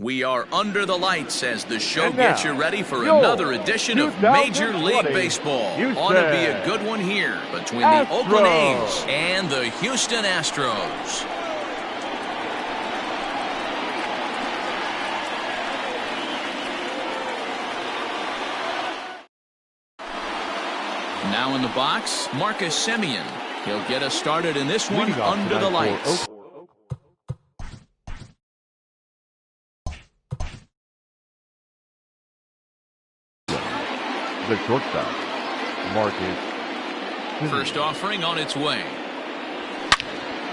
We are under the lights as the show gets you ready for another edition of Major League Baseball. Ought to be a good one here between the Oakland A's and the Houston Astros. Now in the box, Marcus Semien. He'll get us started in this one under the lights. The shortstop, Marcus. First offering on its way.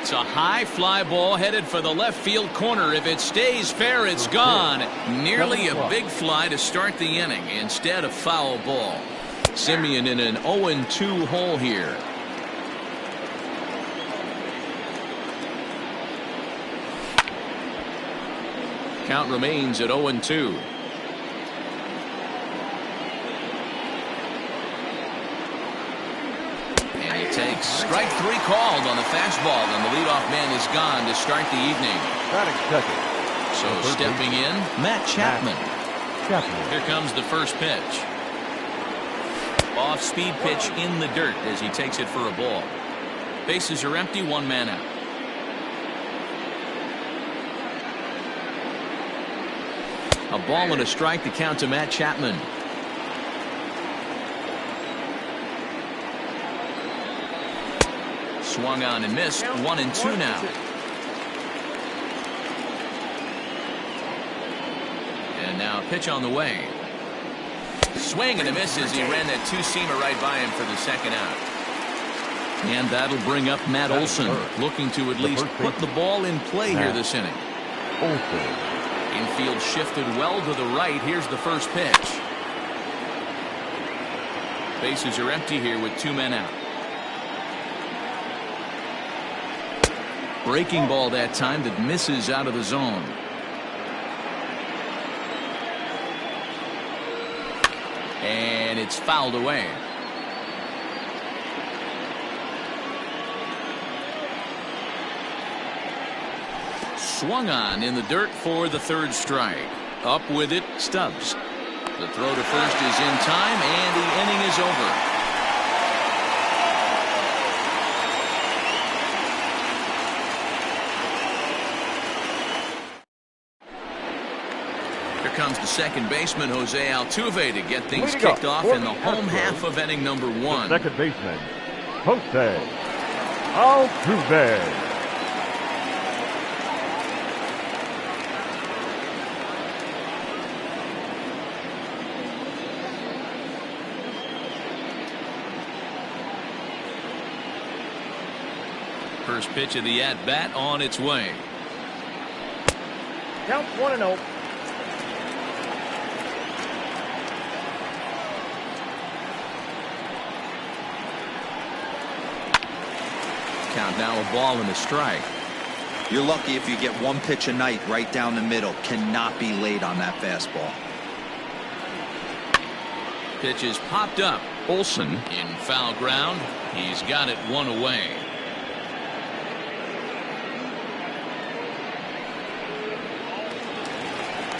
It's a high fly ball headed for the left field corner. If it stays fair, it's gone. Nearly a big fly to start the inning. Instead, a foul ball. Semien in an 0-2 hole here. Count remains at 0-2. Takes strike three called on the fastball, and the leadoff man is gone to start the evening. So stepping in, Matt Chapman. Here comes the first pitch. Off-speed pitch in the dirt as he takes it for a ball. Bases are empty, one man out. A ball and a strike to count to Matt Chapman. Swung on and missed. 1-2 now. And now pitch on the way. Swing and a miss as he ran that two-seamer right by him for the second out. And that'll bring up Matt Olson, looking to at least put the ball in play here this inning. Infield shifted well to the right. Here's the first pitch. Bases are empty here with two men out. Breaking ball that time that misses out of the zone. And it's fouled away. Swung on in the dirt for the third strike. Up with it, Stubbs. The throw to first is in time, and the inning is over. Comes the second baseman Jose Altuve to get things kicked off in the home half of inning number one. Second baseman Jose Altuve. First pitch of the at-bat on its way. Count 1-0. Count now, a ball and a strike. You're lucky if you get one pitch a night right down the middle. Cannot be late on that fastball. Pitch is popped up. Olson in foul ground. He's got it one away.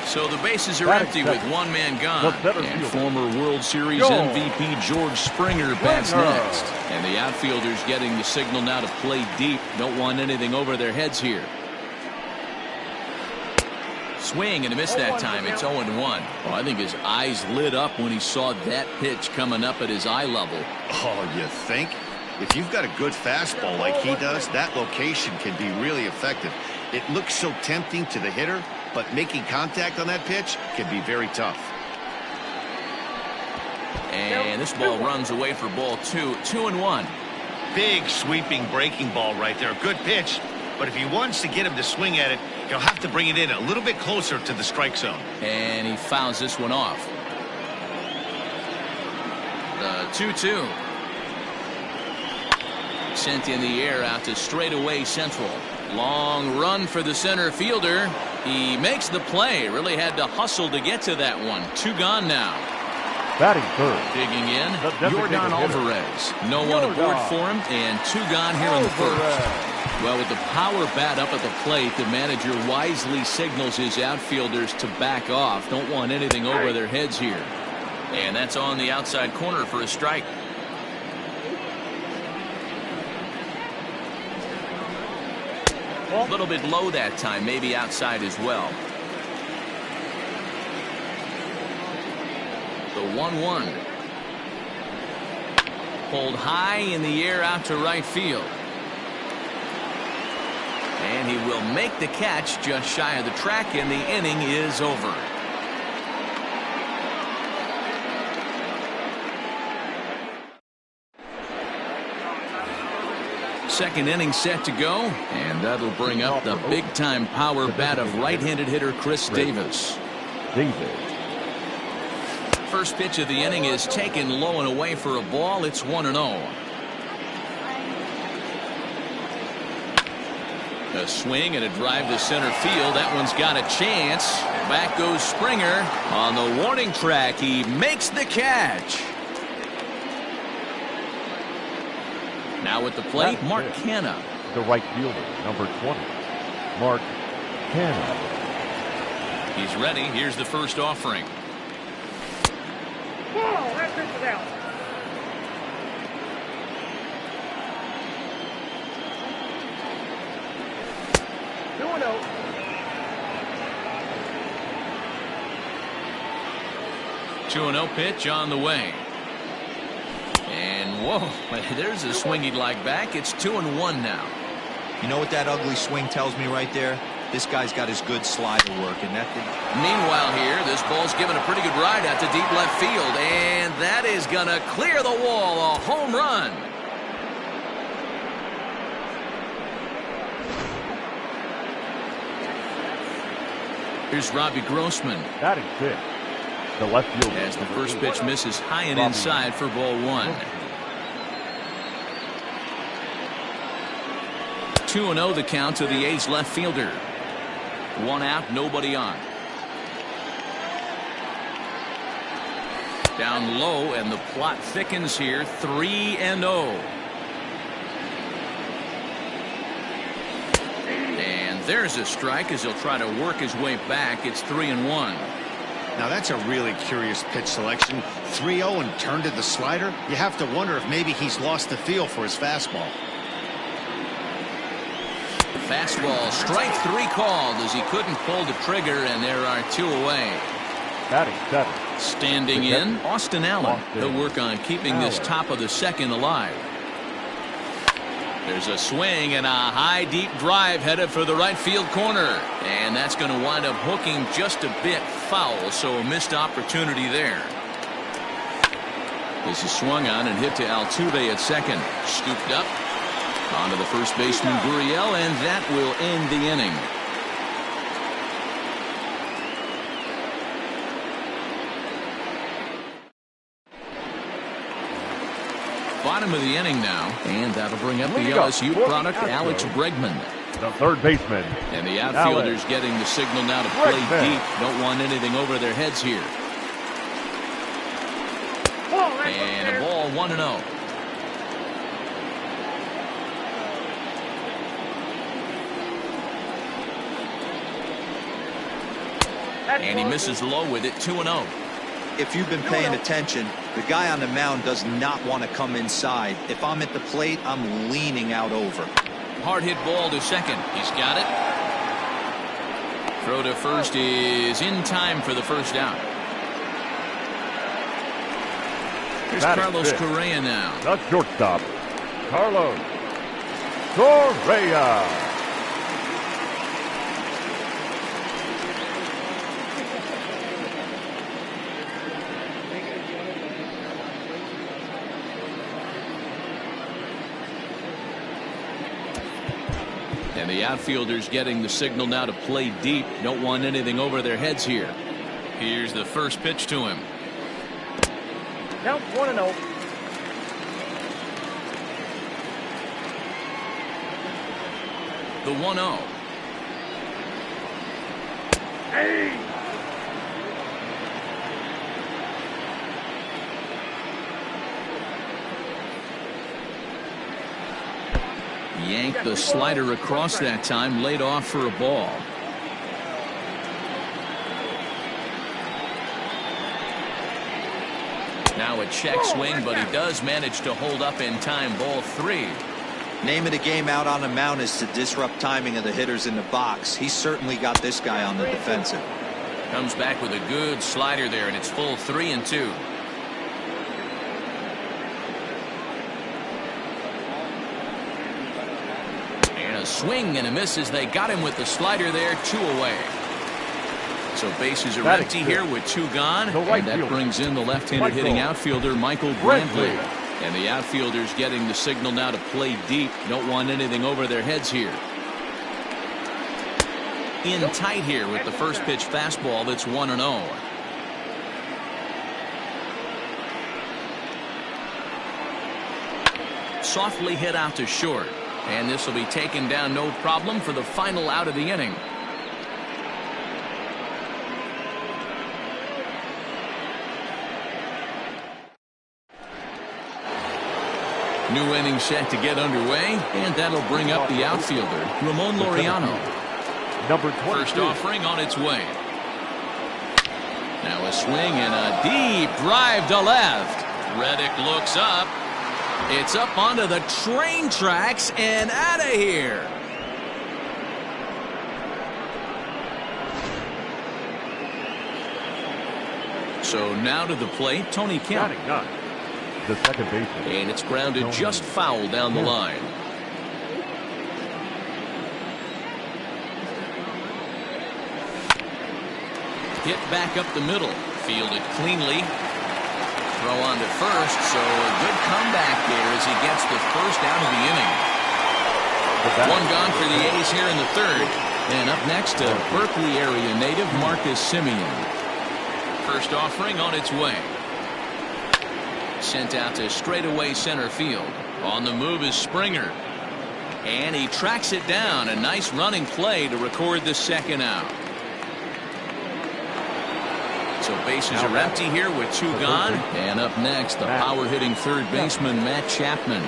So the bases are empty with one man gone. And former World Series MVP George Springer bats next. And the outfielders getting the signal now to play deep. Don't want anything over their heads here. Swing and a miss that time. It's 0-1. Oh, I think his eyes lit up when he saw that pitch coming up at his eye level. Oh, you think? If you've got a good fastball like he does, that location can be really effective. It looks so tempting to the hitter, but making contact on that pitch can be very tough. And this ball runs away for ball two. 2-1. Big sweeping breaking ball right there. Good pitch. But if he wants to get him to swing at it, he'll have to bring it in a little bit closer to the strike zone. And he fouls this one off. The 2-2. Sent in the air out to straightaway central. Long run for the center fielder. He makes the play. Really had to hustle to get to that one. Two gone now. Batting third. Digging in, Jordan Alvarez. No one aboard for him, and two gone here in the first. Well, with the power bat up at the plate, the manager wisely signals his outfielders to back off. Don't want anything over their heads here. And that's on the outside corner for a strike. A little bit low that time, maybe outside as well. The 1-1. Pulled high in the air out to right field. And he will make the catch just shy of the track, and the inning is over. Second inning set to go, and that'll bring up the big-time power bat of right-handed hitter Chris Davis. First pitch of the inning is taken low and away for a ball. It's 1-0. A swing and a drive to center field. That one's got a chance. Back goes Springer on the warning track. He makes the catch. Now at the plate, Mark Canha. The right fielder, number 20, Mark Canha. He's ready. Here's the first offering. Whoa, that pitch is out. Two 2-0 pitch on the way. And whoa, there's a swing he'd like back. It's 2-1 now. You know what that ugly swing tells me right there? This guy's got his good slider working. Meanwhile here, this ball's given a pretty good ride out to deep left field, and that is gonna clear the wall. A home run. Here's Robbie Grossman. Batting fifth, the left fielder. As the first pitch misses high and inside for ball one. 2-0 the count to the A's left fielder. One out, nobody on. Down low, and the plot thickens here. 3-0. And there's a strike as he'll try to work his way back. It's 3-1. Now that's a really curious pitch selection. 3-0 and turned to the slider. You have to wonder if maybe he's lost the feel for his fastball. Fastball, strike three called as he couldn't pull the trigger, and there are two away. Batting seven. Standing in, Austin Allen. He'll work on keeping this top of the second alive. There's a swing and a high deep drive headed for the right field corner, and that's going to wind up hooking just a bit foul, so a missed opportunity there. This is swung on and hit to Altuve at second. Scooped up onto the first baseman Gurriel, and that will end the inning. Bottom of the inning now, and that'll bring up the LSU product, Alex Bregman. The third baseman. And the outfielders getting the signal now to play deep. Don't want anything over their heads here. And a ball, 1-0. And he misses low with it, 2-0. If you've been paying attention, the guy on the mound does not want to come inside. If I'm at the plate, I'm leaning out over. Hard hit ball to second. He's got it. Throw to first is in time for the first out. Here's Carlos Correa now. The shortstop, Carlos Correa. And the outfielders getting the signal now to play deep. Don't want anything over their heads here. Here's the first pitch to him. Count 1-0. The 1-0. Hey! Yanked the slider across that time, laid off for a ball. Now a check swing, but he does manage to hold up in time. Ball 3. Name of the game out on the mound is to disrupt timing of the hitters in the box. He's certainly got this guy on the defensive. Comes back with a good slider there, and it's full 3-2. And a swing and a miss as they got him with the slider there. 2 away. So bases are empty here with 2 gone, and that brings in the left-handed hitting outfielder Michael Brantley. And the outfielders getting the signal now to play deep. Don't want anything over their heads here. In tight here with the first pitch fastball that's 1-0. Softly hit out to short. And this will be taken down no problem for the final out of the inning. New inning set to get underway, and that'll bring up the outfielder, Ramon Laureano. Number 22. First offering on its way. Now a swing and a deep drive to left. Reddick looks up. It's up onto the train tracks and out of here. So now to the plate, Tony Kemp. The second baseman. And it's grounded just foul down the line. Hit back up the middle. Fielded cleanly. Throw on to first, so a good comeback there as he gets the first out of the inning. 1 gone for the A's here in the 3rd. And up next, a Berkeley area native, Marcus Semien. First offering on its way. Sent out to straightaway center field. On the move is Springer. And he tracks it down. A nice running play to record the second out. So bases are empty here with 2 gone. And up next, the power-hitting third baseman, Matt Chapman.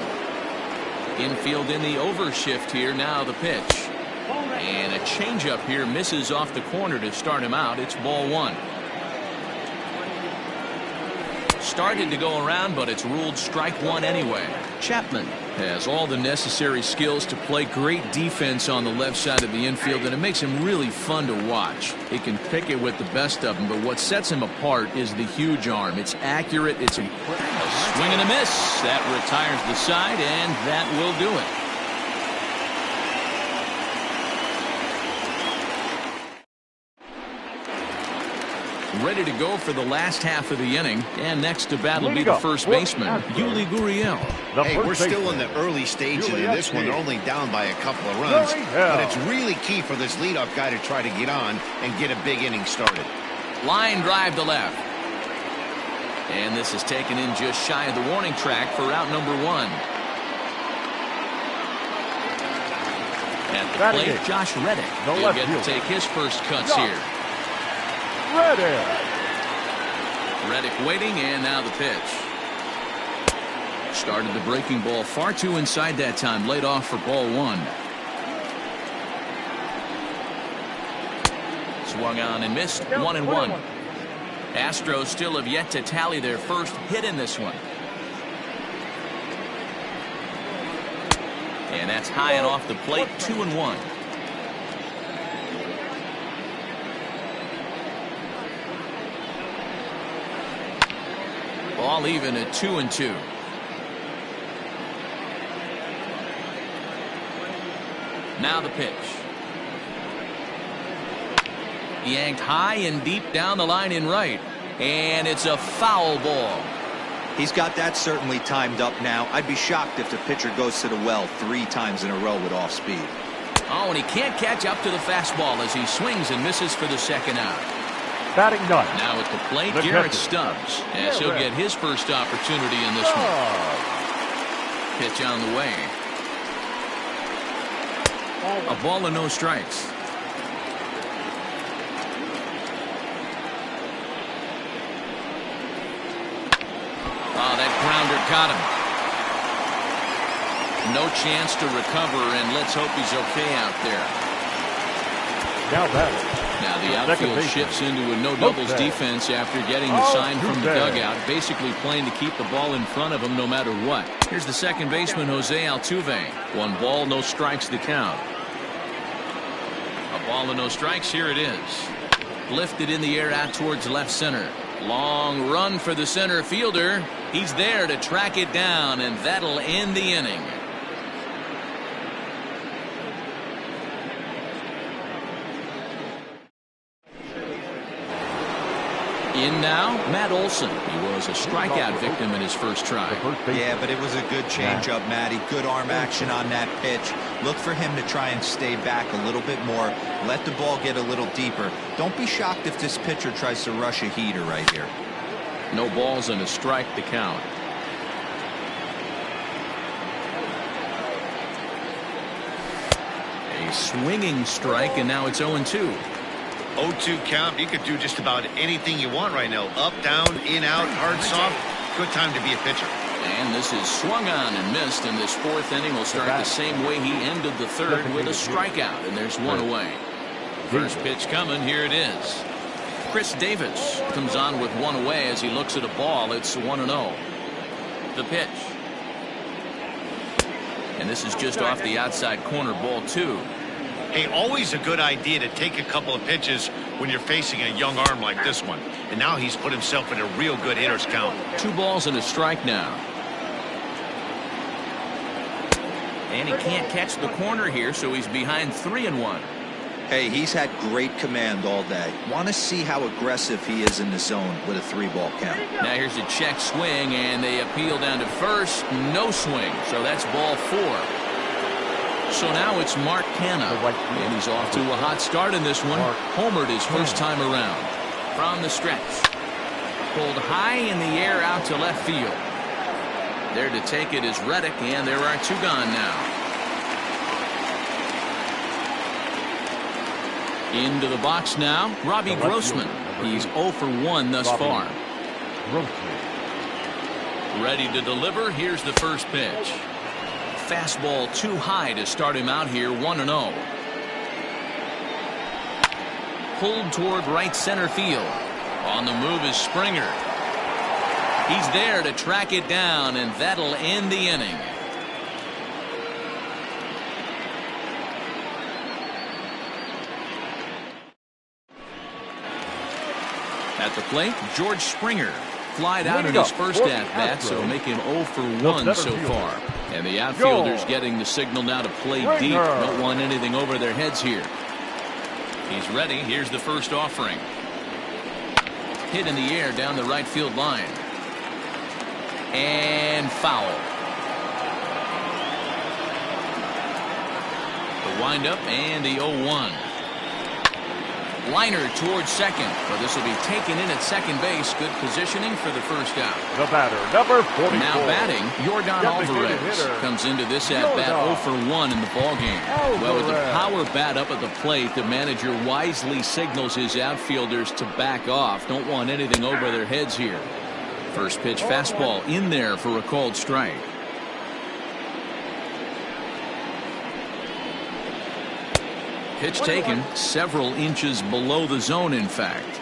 Infield in the overshift here. Now the pitch. And a changeup here misses off the corner to start him out. It's ball 1. Started to go around, but it's ruled strike 1 anyway. Chapman has all the necessary skills to play great defense on the left side of the infield, and it makes him really fun to watch. He can pick it with the best of them, but what sets him apart is the huge arm. It's accurate. It's a swing and a miss. That retires the side, and that will do it. Ready to go for the last half of the inning, and next to bat will be the first baseman, Yuli Gurriel. Hey, we're still in the early stages of this one. They're only down by a couple of runs, but it's really key for this leadoff guy to try to get on and get a big inning started. Line drive to left. And this is taken in just shy of the warning track for out number 1. At the plate, Josh Reddick. He'll get to take his first cuts here. Reddick waiting, and now the pitch. Started the breaking ball far too inside that time. Laid off for ball 1. Swung on and missed. 1-1. Astros still have yet to tally their first hit in this one. And that's high and off the plate. 2-1. All even at 2-2. Now the pitch. Yanked high and deep down the line in right. And it's a foul ball. He's got that certainly timed up now. I'd be shocked if the pitcher goes to the well 3 times in a row with off speed. Oh, and he can't catch up to the fastball as he swings and misses for the second out. Batting 9. Now at the plate, Garrett Stubbs, as he'll get his first opportunity in this one. Pitch on the way. A ball and no strikes. Oh, that grounder got him. No chance to recover, and let's hope he's okay out there. Now the outfield shifts into a no-doubles defense after getting the sign from the dugout, basically playing to keep the ball in front of him no matter what. Here's the second baseman, Jose Altuve. 1 ball, no strikes the count. A ball and no strikes. Here it is. Lifted in the air out towards left center. Long run for the center fielder. He's there to track it down, and that'll end the inning. In now, Matt Olson. He was a strikeout victim in his first try. Yeah, but it was a good changeup, Matty. Good arm action on that pitch. Look for him to try and stay back a little bit more. Let the ball get a little deeper. Don't be shocked if this pitcher tries to rush a heater right here. No balls and a strike to count. A swinging strike, and now it's 0-2. 0-2 count. You could do just about anything you want right now. Up, down, in, out, hard, soft. Good time to be a pitcher. And this is swung on and missed, and this 4th inning will start the same way he ended the 3rd, with a strikeout, and there's 1 away. First pitch coming. Here it is. Chris Davis comes on with 1 away as he looks at a ball. It's 1-0. The pitch. And this is just off the outside corner, ball 2. Hey, always a good idea to take a couple of pitches when you're facing a young arm like this one. And now he's put himself in a real good hitter's count. 2 balls and a strike now. And he can't catch the corner here, so he's behind 3-1. Hey, he's had great command all day. Want to see how aggressive he is in the zone with a 3-ball count. Now here's a check swing, and they appeal down to first. No swing, so that's ball 4. So now it's Mark Canha, and he's off to a hot start in this one. Homered his first time around. From the stretch. Pulled high in the air out to left field. There to take it is Reddick, and there are 2 gone now. Into the box now, Robbie Grossman. He's 0 for 1 thus far. Ready to deliver. Here's the first pitch. Fastball too high to start him out here. 1-0. Pulled toward right center field. On the move is Springer. He's there to track it down, and that'll end the inning. At the plate, George Springer. Flied out in his first at-bat, so make him 0 for 1 so far. And the outfielders getting the signal now to play deep. Don't want anything over their heads here. He's ready. Here's the first offering. Hit in the air down the right field line. And foul. The windup and the 0-1. Liner towards second, but this will be taken in at second base. Good positioning for the first out. The batter, number 44. Now batting, Yordan Alvarez comes into this at bat 0 for 1 in the ballgame. Well, with the power bat up at the plate, the manager wisely signals his outfielders to back off. Don't want anything over their heads here. First pitch fastball in there for a called strike. Pitch taken several inches below the zone, in fact.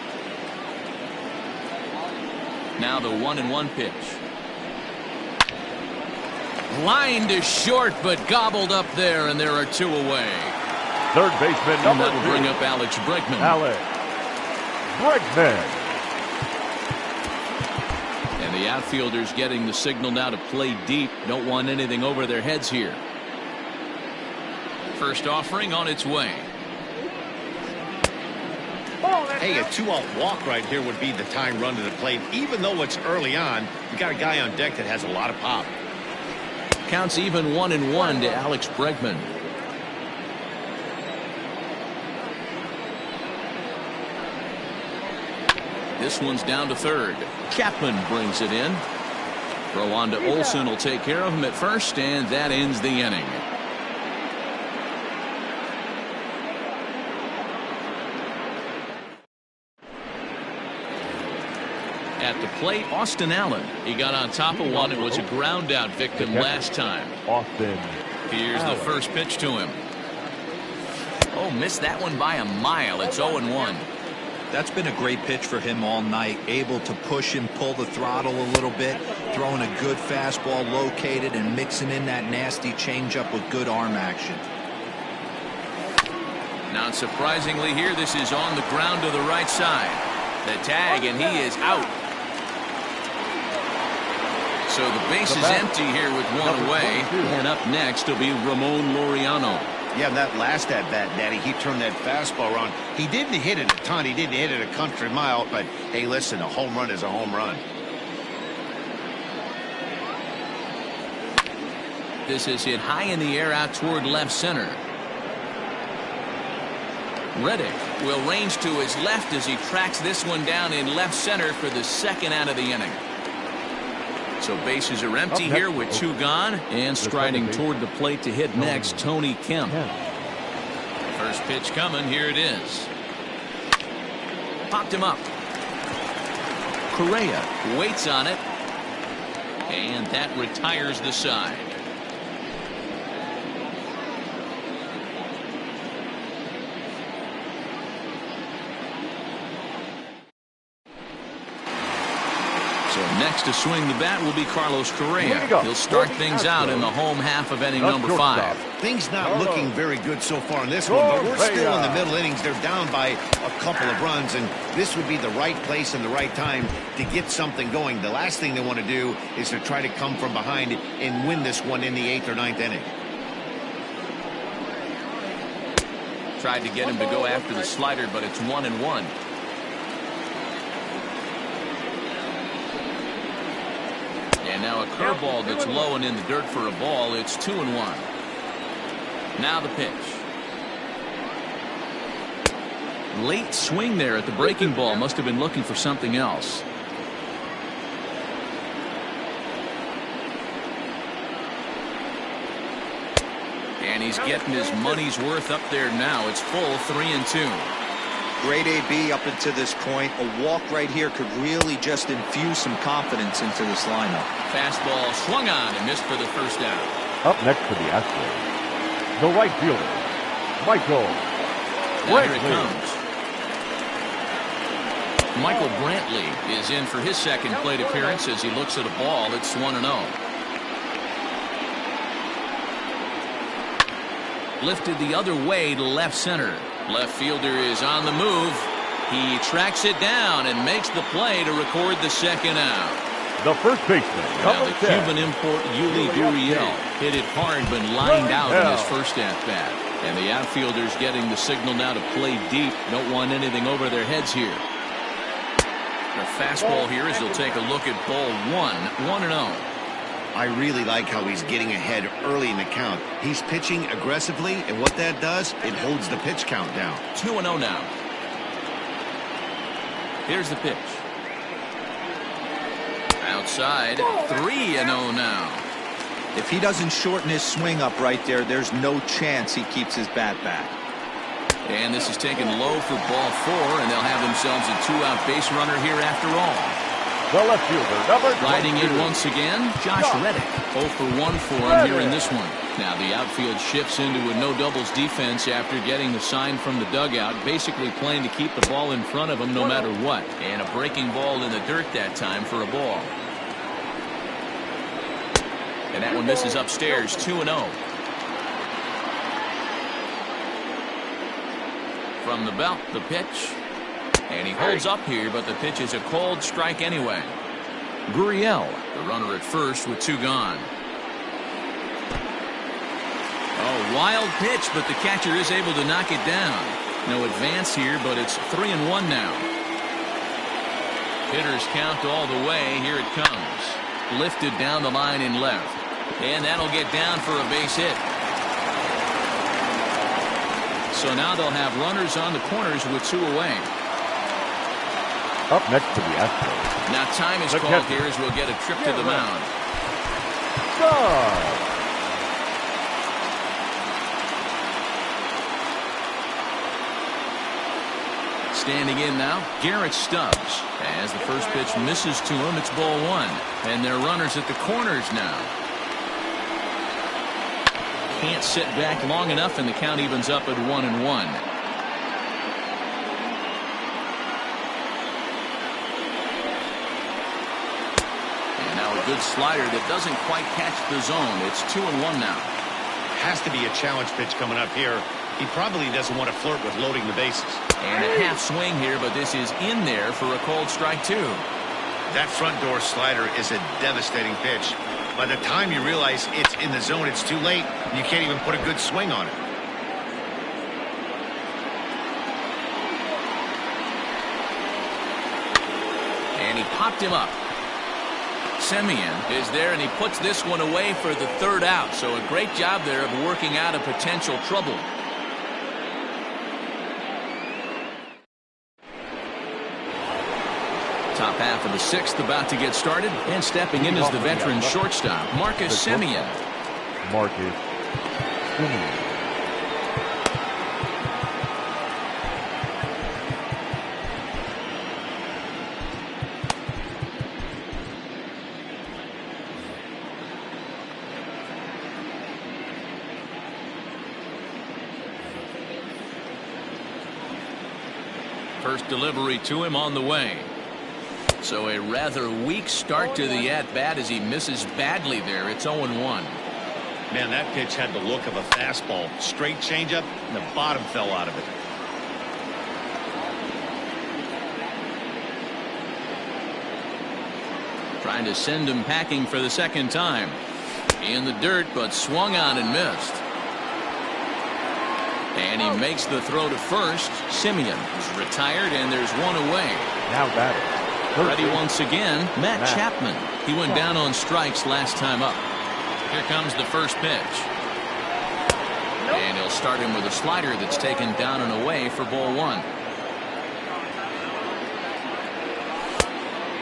Now the 1-1 pitch. Line to short, but gobbled up there, and there are 2 away. Third baseman, number 2. That will bring up Alex Bregman. Alex Bregman. And the outfielders getting the signal now to play deep. Don't want anything over their heads here. First offering on its way. Hey, a 2-out walk right here would be the tying run to the plate. Even though it's early on, you got a guy on deck that has a lot of pop. Counts even 1-1 to Alex Bregman. This one's down to third. Chapman brings it in. Throw on to Olson will take care of him at first, and that ends the inning. At the plate, Austin Allen. He got on top of one and was a ground out victim last time. Austin. Here's the first pitch to him. Oh, missed that one by a mile. It's 0-1. That's been a great pitch for him all night. Able to push and pull the throttle a little bit. Throwing a good fastball located and mixing in that nasty changeup with good arm action. Not surprisingly here, this is on the ground to the right side. The tag, and he is out. So the base is empty here with one away. And up next will be Ramon Laureano. Yeah, that last at-bat, Daddy, he turned that fastball around. He didn't hit it a ton. He didn't hit it a country mile. But, hey, listen, a home run is a home run. This is hit high in the air out toward left center. Reddick will range to his left as he tracks this one down in left center for the second out of the inning. So bases are empty here with two gone, and striding toward the plate to hit next, Tony Kemp. First pitch coming. Here it is. Popped him up. Correa waits on it, and that retires the side. Next to swing the bat will be Carlos Correa. He'll start things out in the home half of inning number 5. Things not looking very good so far in this one, but we're still in the middle innings. They're down by a couple of runs, and this would be the right place and the right time to get something going. The last thing they want to do is to try to come from behind and win this one in the 8th or 9th inning. Tried to get him to go after the slider, but it's 1-1. And now a curveball that's low and in the dirt for a ball. It's 2-1. Now the pitch. Late swing there at the breaking ball. Must have been looking for something else. And he's getting his money's worth up there now. It's full 3-2. Great AB up until this point. A walk right here could really just infuse some confidence into this lineup. Fastball swung on and missed for the first out. Up next for the Astros, the right fielder, Michael Brantley. Here it comes. Michael Brantley is in for his second plate appearance as he looks at a ball. It's 1-0. Lifted the other way to left center. Left fielder is on the move. He tracks it down and makes the play to record the second out. The first baseman. Now the Cuban import Yuli Gurriel hit it hard but lined out in his first at-bat. And the outfielders getting the signal now to play deep. Don't want anything over their heads here. Their fastball here as they'll take a look at ball 1-0. I really like how he's getting ahead early in the count. He's pitching aggressively, and what that does, it holds the pitch count down. 2-0 now. Here's the pitch. Outside, 3-0 now. If he doesn't shorten his swing up right there, there's no chance he keeps his bat back. And this is taken low for ball 4, and they'll have themselves a 2-out base runner here after all. The left fielder, number 22. Riding in once again, Josh Reddick. 0 for 1 for him here in this one. Now the outfield shifts into a no doubles defense after getting the sign from the dugout, basically playing to keep the ball in front of him no matter what. And a breaking ball in the dirt that time for a ball. And that one misses upstairs, 2-0. From the belt, the pitch. And he holds up here, but the pitch is a cold strike anyway. Gurriel, the runner at first with 2 gone. Oh, wild pitch, but the catcher is able to knock it down. No advance here, but it's 3-1 now. Hitters count all the way. Here it comes. Lifted down the line in left. And that'll get down for a base hit. So now they'll have runners on the corners with 2 away. Up next to the Astros. Now time is called here as we'll get a trip to the mound. Standing in now, Garrett Stubbs. As the first pitch misses to him, it's ball one. And they're runners at the corners now. Can't sit back long enough, and the count evens up at 1-1. And now a good slider that doesn't quite catch the zone. It's 2-1 now. Has to be a challenge pitch coming up here. He probably doesn't want to flirt with loading the bases. And a half swing here, but this is in there for a called strike two. That front door slider is a devastating pitch. By the time you realize it's in the zone, it's too late. You can't even put a good swing on it. And he popped him up. Semien is there, and he puts this one away for the third out. So a great job there of working out a potential trouble. Top half of the sixth about to get started, and stepping in is the veteran shortstop, Marcus Semien. Marcus Semien. First delivery to him on the way. So a rather weak start to the at-bat as he misses badly there. It's 0-1. Man, that pitch had the look of a fastball. Straight changeup, and the bottom fell out of it. Trying to send him packing for the second time. In the dirt, but swung on and missed. And he makes the throw to first. Semien is retired, and there's one away. Now batting. Ready once again, Matt Chapman. He went down on strikes last time up. Here comes the first pitch. And he'll start him with a slider that's taken down and away for ball one.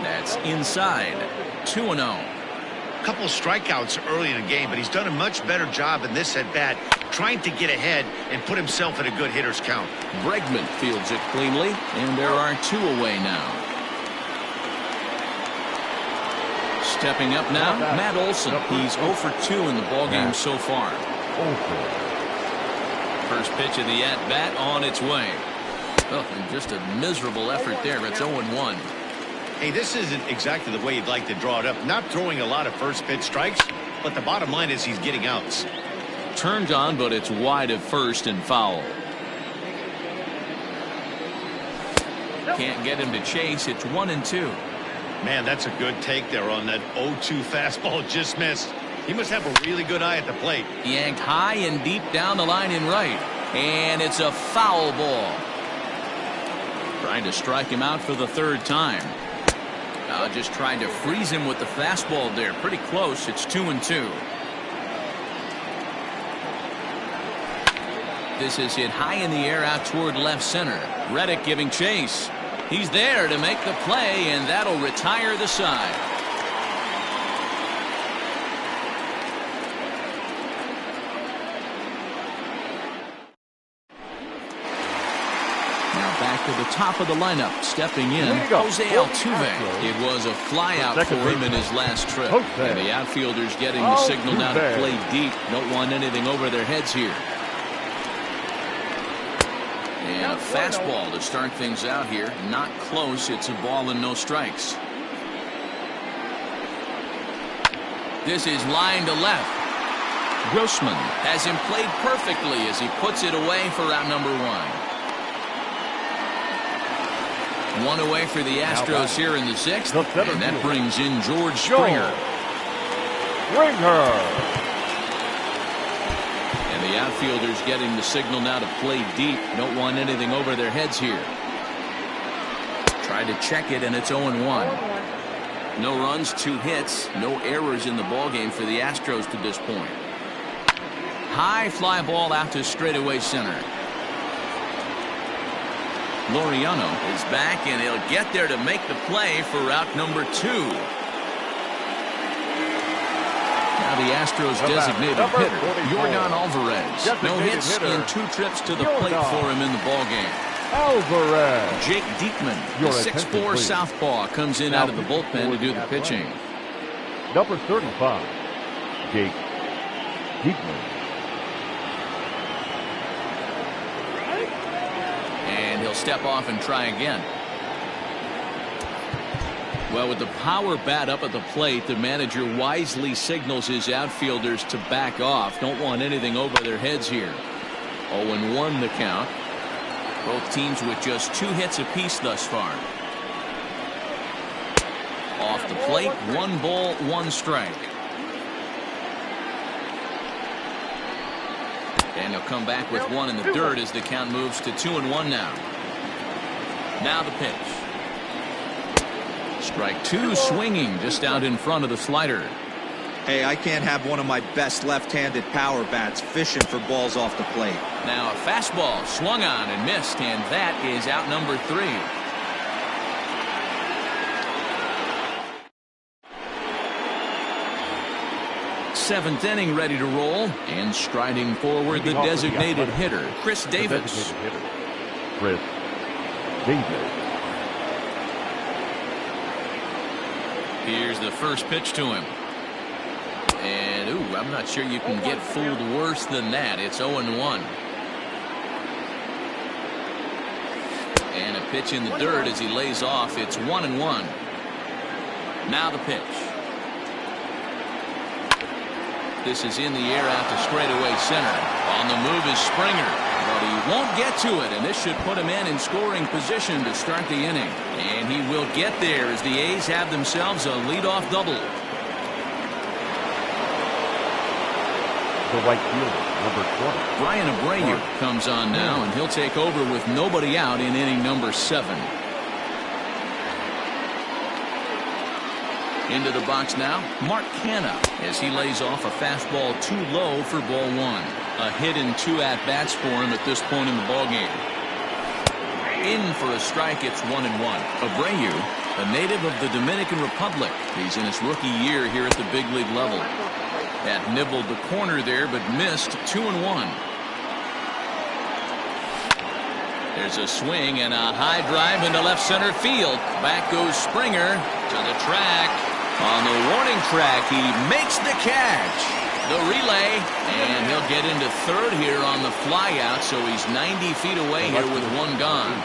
That's inside. 2-0. A couple of strikeouts early in the game, but he's done a much better job in this at-bat, trying to get ahead and put himself in a good hitter's count. Bregman fields it cleanly, and there are two away now. Stepping up now, Matt Olson. He's 0 for 2 in the ballgame so far. First pitch of the at-bat on its way. Oh, and just a miserable effort there. It's 0-1. Hey, this isn't exactly the way you'd like to draw it up. Not throwing a lot of first pitch strikes, but the bottom line is he's getting outs. Turned on, but it's wide of first and foul. Can't get him to chase. It's 1-2. Man, that's a good take there on that 0-2 fastball just missed. He must have a really good eye at the plate. Yanked high and deep down the line in right. And it's a foul ball. Trying to strike him out for the third time. Just trying to freeze him with the fastball there. Pretty close. It's 2-2. This is hit high in the air out toward left center. Reddick giving chase. He's there to make the play, and that'll retire the side. Now back to the top of the lineup. Stepping in, Jose Altuve. It was a flyout for him in his last trip. And the outfielders getting the signal now to play deep. Don't want anything over their heads here. And a fastball to start things out here. Not close. It's a ball and no strikes. This is line to left. Grossman has him played perfectly as he puts it away for out number one. One away for the Astros here in the sixth. And that brings in George Springer. And the outfielders getting the signal now to play deep. Don't want anything over their heads here. Try to check it, and it's 0-1. No runs, 2 hits, no errors in the ballgame for the Astros to this point. High fly ball out to straightaway center. Laureano is back, and he'll get there to make the play for route number 2. Now the Astros designated hitter, Yordan Alvarez. No hits in 2 trips to the plate for him in the ballgame. Alvarez. Jake Diekman, Your the attention, 6'4 please. southpaw, comes in Now out of the bullpen to do the pitching. Number 35, Jake Diekman. And he'll step off and try again. Well, with the power bat up at the plate, the manager wisely signals his outfielders to back off. Don't want anything over their heads here. 0-1 the count. Both teams with just 2 hits apiece thus far. Off the plate, 1 ball, 1 strike. And he'll come back with 1 in the dirt as the count moves to 2-1 now. Now the pitch. Strike 2 swinging just out in front of the slider. Hey, I can't have one of my best left-handed power bats fishing for balls off the plate. Now a fastball swung on and missed, and that is out number 3. Seventh inning ready to roll, and striding forward the designated hitter, Chris Davis. Chris Davis. Here's the first pitch to him. And, ooh, I'm not sure you can get fooled worse than that. It's 0-1. And a pitch in the dirt as he lays off. It's 1-1. Now the pitch. This is in the air out to straightaway center. On the move is Springer, but he won't get to it, and this should put him in scoring position to start the inning. And he will get there as the A's have themselves a leadoff double. The right fielder, number 20. Brian Abreu comes on now, and he'll take over with nobody out in inning number 7. Into the box now, Mark Canha, as he lays off a fastball too low for ball 1. A hit and 2 at-bats for him at this point in the ballgame. In for a strike, it's 1-1. Abreu, a native of the Dominican Republic. He's in his rookie year here at the big league level. That nibbled the corner there, but missed. 2-1. There's a swing and a high drive into left center field. Back goes Springer to the track. On the warning track, he makes the catch. The relay, and he'll get into third here on the flyout, so he's 90 feet away here with 1 gone.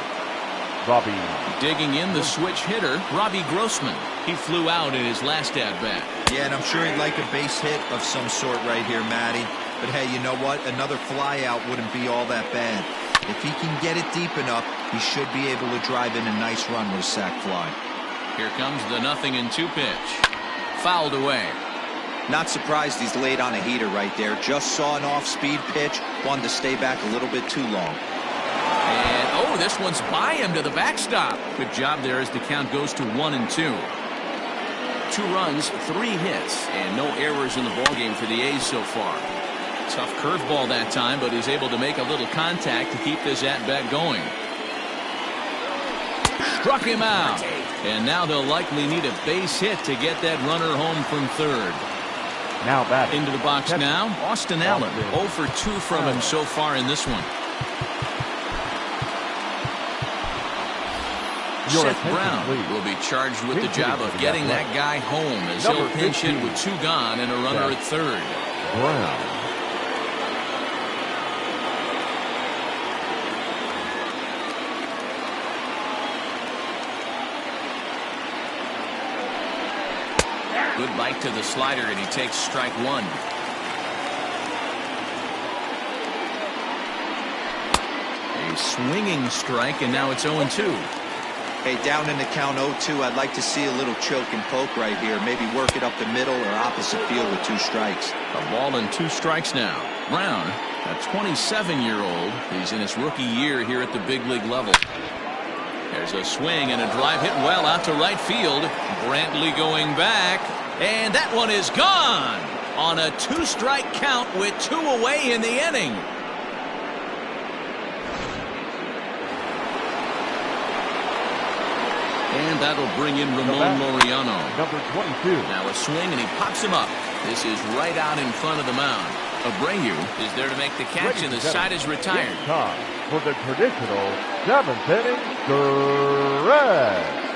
Robbie. Digging in the switch hitter, Robbie Grossman. He flew out in his last at-bat. Yeah, and I'm sure he'd like a base hit of some sort right here, Matty. But hey, you know what? Another flyout wouldn't be all that bad. If he can get it deep enough, he should be able to drive in a nice run with a sac fly. Here comes the 0-2 pitch. Fouled away. Not surprised he's laid on a heater right there. Just saw an off-speed pitch. Wanted to stay back a little bit too long. And, oh, this one's by him to the backstop. Good job there as the count goes to 1-2. 2 runs, 3 hits, and no errors in the ballgame for the A's so far. Tough curveball that time, but he's able to make a little contact to keep this at-bat going. Struck him out. And now they'll likely need a base hit to get that runner home from third. Now batting. Into the box now, Austin Allen. 0 for 2 from him so far in this one. Seth Brown will be charged with the job of getting that guy home as he'll pinch hit with 2 gone and a runner at third. Brown. Good bite to the slider, and he takes strike 1. A swinging strike, and now it's 0-2. Hey, down in the count 0-2, I'd like to see a little choke and poke right here. Maybe work it up the middle or opposite field with 2 strikes. A ball and 2 strikes now. Brown, a 27-year-old. He's in his rookie year here at the big league level. There's a swing and a drive hit well out to right field. Brantley going back. And that one is gone on a 2-strike count with 2 away in the inning. And that'll bring in Ramon Laureano. Number 22. Now a swing, and he pops him up. This is right out in front of the mound. Abreu is there to make the catch, and the side is retired. for the traditional 7th inning stretch.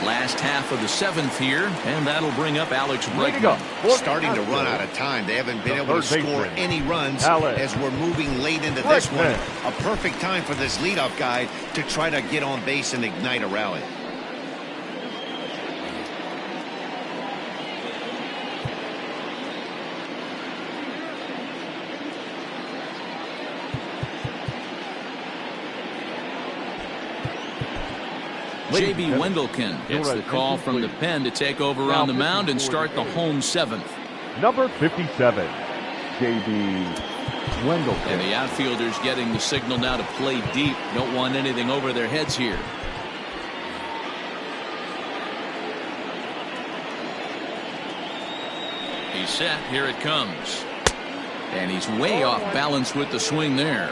Last half of the 7th here, and that'll bring up Alex Bregman. Starting to run out of time. They haven't been able to score any runs as we're moving late into this one. A perfect time for this leadoff guy to try to get on base and ignite a rally. J.B. Wendelken gets the call from the pen to take over on the mound and start the home 7th. Number 57, J.B. Wendelken. And the outfielders getting the signal now to play deep. Don't want anything over their heads here. He's set. Here it comes. And he's way off balance with the swing there.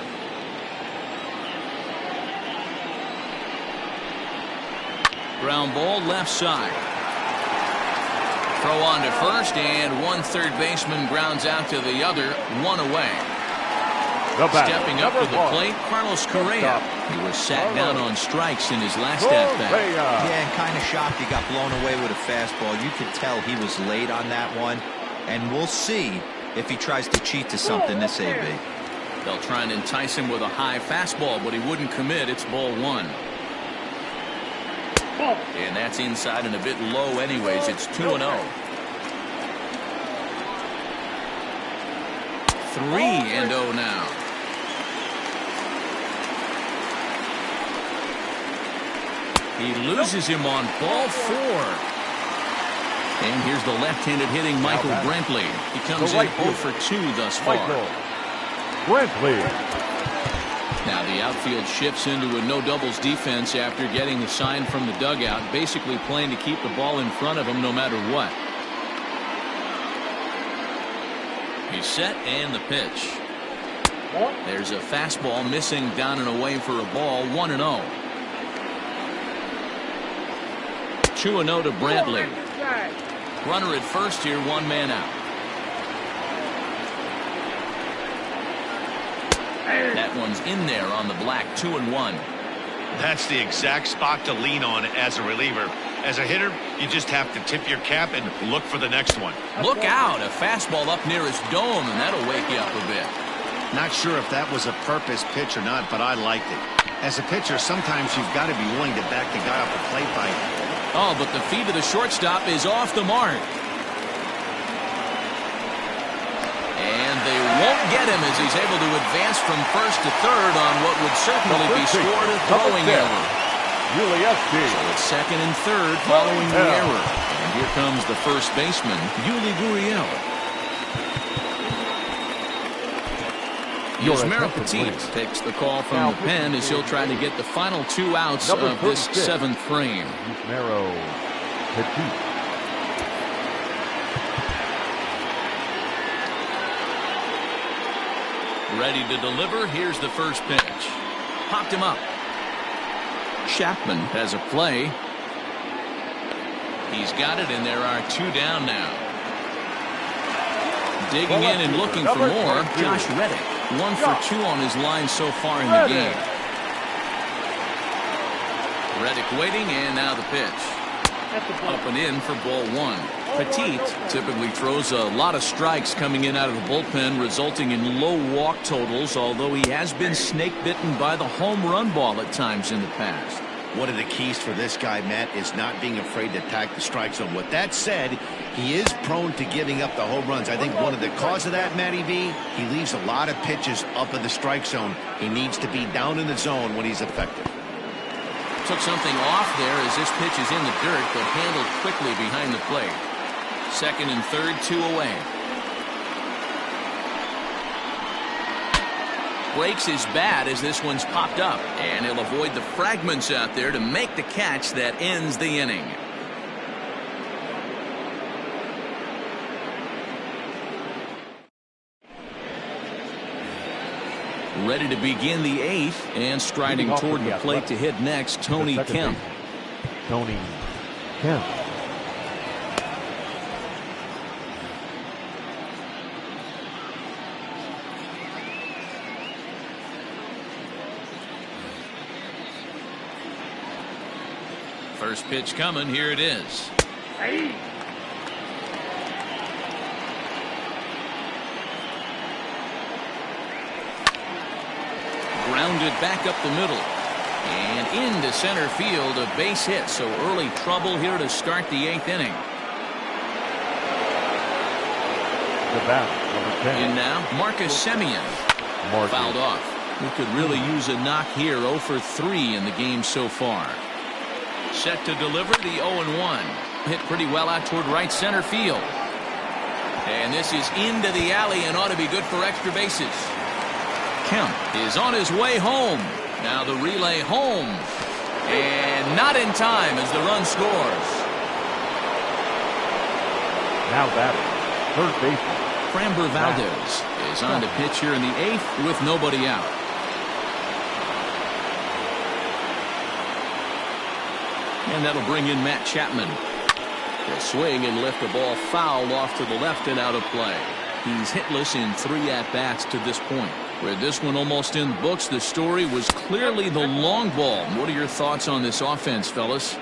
Ground ball left side. Throw on to first, and one third baseman grounds out to the other, one away. Stepping up to the plate, Carlos Correa. He was sat down on strikes in his last at-bat. Yeah, and kind of shocked he got blown away with a fastball. You could tell he was late on that one, and we'll see if he tries to cheat to something this AB. They'll try and entice him with a high fastball, but he wouldn't commit. It's ball 1. And that's inside and a bit low anyways. It's 2-0. 3-0 now. He loses him on ball 4. And here's the left-handed hitting Michael Brantley. He comes in 0 for 2 thus far. Brantley. Now the outfield shifts into a no doubles defense after getting the sign from the dugout, basically playing to keep the ball in front of him no matter what. He's set and the pitch. There's a fastball missing down and away for a ball. 1-0. 2-0 to Brantley. Runner at first here, 1 man out. That one's in there on the black. 2-1. That's the exact spot to lean on as a reliever. As a hitter, you just have to tip your cap and look for the next one. Look out, a fastball up near his dome, and that'll wake you up a bit. Not sure if that was a purpose pitch or not, but I liked it. As a pitcher, sometimes you've got to be willing to back the guy off the plate by. Oh, but the feed to the shortstop is off the mark. And they won't get him as he's able to advance from first to third on what would certainly be scored a throwing error. So it's second and third following the error. And here comes the first baseman, Yuli Gurriel. Yusmeiro Petit takes the call from the pen as he'll try to get the final 2 outs of this 7th frame. Yusmeiro Petit. Ready to deliver. Here's the first pitch. Popped him up. Chapman has a play. He's got it, and there are 2 down now. Digging in and looking for more, Josh Reddick. 1 for 2 on his line so far in the game. Reddick waiting, and now the pitch. Up and in for ball 1. Petit typically throws a lot of strikes coming in out of the bullpen, resulting in low walk totals, although he has been snake bitten by the home run ball at times in the past. One of the keys for this guy, Matt, is not being afraid to attack the strike zone. With that said, he is prone to giving up the home runs. I think one of the cause of that, Matty V, he leaves a lot of pitches up in the strike zone. He needs to be down in the zone when he's effective. Took something off there as this pitch is in the dirt, but handled quickly behind the plate. Second and third, 2 away. Breaks his bat as this one's popped up, and he'll avoid the fragments out there to make the catch that ends the inning. Ready to begin the 8th, and striding toward the plate to hit next, Tony Kemp. Tony Kemp. First pitch coming. Here it is. Hey. Grounded back up the middle. And into center field, a base hit. So early trouble here to start the 8th inning. The bat, number 10. In now, Marcus Semien. Fouled off. We could really use a knock here. 0 for 3 in the game so far. Set to deliver the 0-1. Hit pretty well out toward right center field. And this is into the alley and ought to be good for extra bases. Kemp is on his way home. Now the relay home. And not in time as the run scores. Now batting, third baseman. Framber Valdez is on to pitch here in the 8th with nobody out. And that'll bring in Matt Chapman. He'll swing and lift the ball foul off to the left and out of play. He's hitless in 3 at-bats to this point. With this one almost in the books, the story was clearly the long ball. What are your thoughts on this offense, fellas?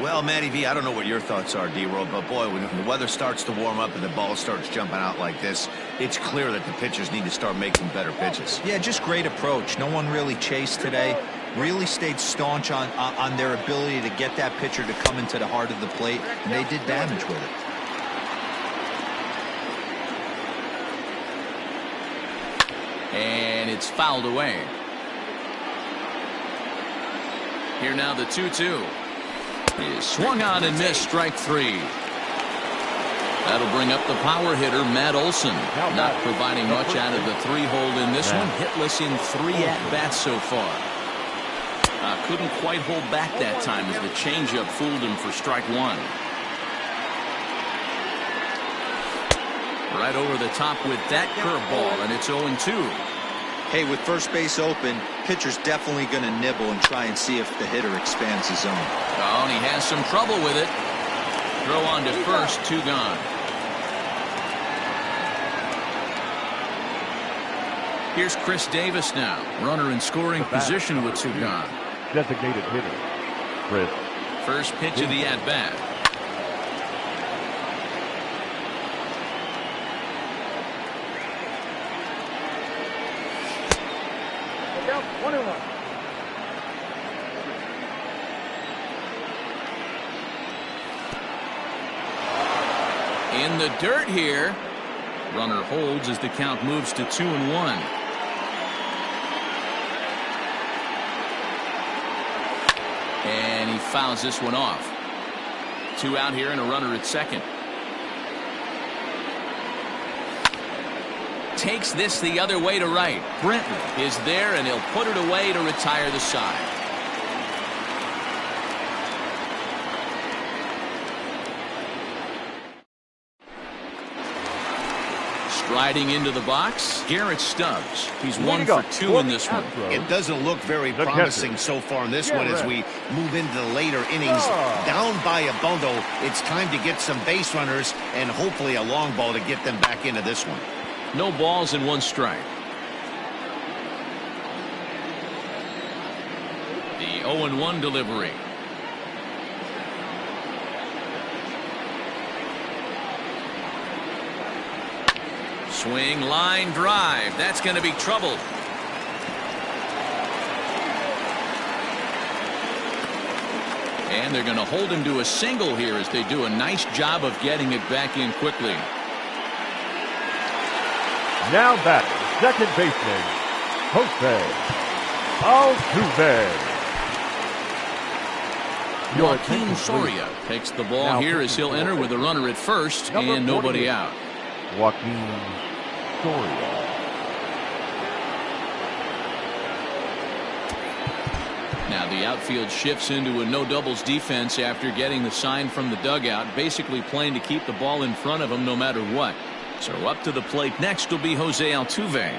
Well, Matty V, I don't know what your thoughts are, D-Roll, but boy, when the weather starts to warm up and the ball starts jumping out like this, it's clear that the pitchers need to start making better pitches. Yeah, just great approach. No one really chased today. Really stayed staunch on their ability to get that pitcher to come into the heart of the plate, and they did damage with it. And it's fouled away. Here now the 2-2. Is swung on and missed, strike 3. That'll bring up the power hitter, Matt Olson. Not providing much out of the 3-hole in this one. Hitless in 3 at-bats so far. Couldn't quite hold back that time as the changeup fooled him for strike 1. Right over the top with that curveball, and it's 0-2. Hey, with first base open, pitcher's definitely going to nibble and try and see if the hitter expands his zone. Oh, and he has some trouble with it. Throw on to first, 2 gone. Here's Chris Davis now. Runner in scoring position with 2 gone. Designated hitter, Chris. First pitch of the at-bat. Look out, 1-1. In the dirt here. Runner holds as the count moves to 2-1. And he fouls this one off. 2 out here and a runner at second. Takes this the other way to right. Brenton is there and he'll put it away to retire the side. Striding into the box, Garrett Stubbs. He's 1 for 2 in this one. It doesn't look very promising so far in this one as we move into the later innings. Down by a bundle, it's time to get some base runners and hopefully a long ball to get them back into this one. No balls and 1 strike. The 0-1 delivery. Swing, line drive. That's going to be trouble. And they're going to hold him to a single here as they do a nice job of getting it back in quickly. Now batting, second baseman, Jose Altuve. Joaquin Soria takes the ball here as he'll enter with a runner at first and nobody out. Joaquin Soria. Now the outfield shifts into a no doubles defense after getting the sign from the dugout, basically playing to keep the ball in front of him no matter what. So up to the plate next will be Jose Altuve.